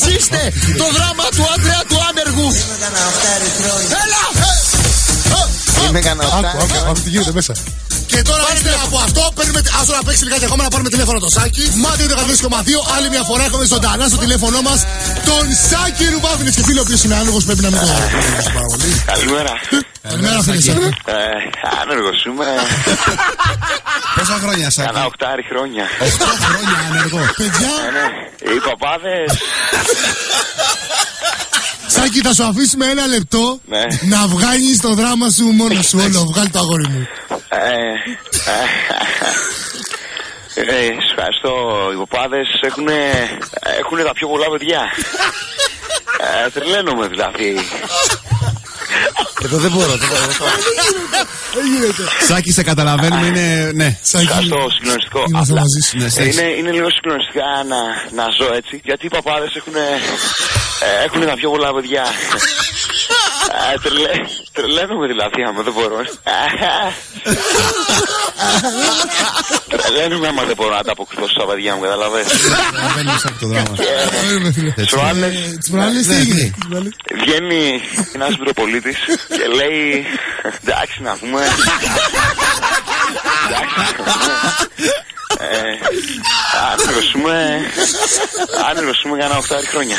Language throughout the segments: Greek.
ζήστε το δράμα του άντρα του άνεργου. Έλα! Είμαι άκου τι γίνεται μέσα. Και τώρα ύστερα από αυτό παίρνουμε. Άσο να παίξει λιγάκι ακόμα να πάρουμε τηλέφωνο το Σάκη. Μάτι 102,2. Άλλη μια φορά έχουμε ζωντανά στο τηλέφωνό μας τον Σάκη Ρουβά. Και φίλο ο οποίος είναι άνεργος, πρέπει να μην το γνωρίζει πάρα πολύ. Καλημέρα. Καλημέρα, φίλε Σάκη. Άνεργος είμαι. Πόσα χρόνια, Σάκη? Κάνα 8 χρόνια. 8 χρόνια άνεργο. Παιδιά. Οι παπάδες. Σάκη, θα σου αφήσουμε ένα λεπτό να βγάλεις το δράμα σου μόνος σου. Όλο, βγάλει το αγόρι μου. Σου ευχαριστώ. Οι παπάδες έχουν τα πιο πολλά παιδιά. Τρελαίνομαι δηλαδή. Εδώ δεν μπορώ. Σάκη, σε καταλαβαίνουμε, είναι. Ναι. Ευχαριστώ, συγκλονιστικό. Είναι λίγο συγκλονιστικά να ζω έτσι. Γιατί οι παπάδες έχουν τα πιο πολλά παιδιά. Τρελαίνομαι δηλαδή, άμα δεν μπορώ. Τρελαίνομαι άμα δεν μπορώ να τα αποκριθώ στα παιδιά μου, καταλαβαίνεις. Τις προάλλες τι έγινε? Βγαίνει ένας Μητροπολίτης και λέει εντάξει να πούμε. Άνεργος είμαι κάνα 8 χρόνια.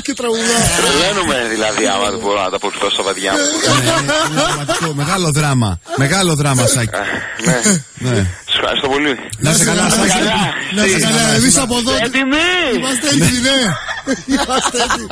Και τραγουδά. Τρελαίνομαι δηλαδή άμα δεν μπορώ να τα αποκριθώ στα παιδιά μου. Μεγάλο δράμα. Μεγάλο δράμα, Σάκη. Ναι. Σας ευχαριστώ πολύ. Να είσαι καλά, Σάκη. Να είσαι καλά, εμείς από εδώ έτοιμοι. είμαστε έτοιμοι, ναι. Είμαστε έτοιμοι.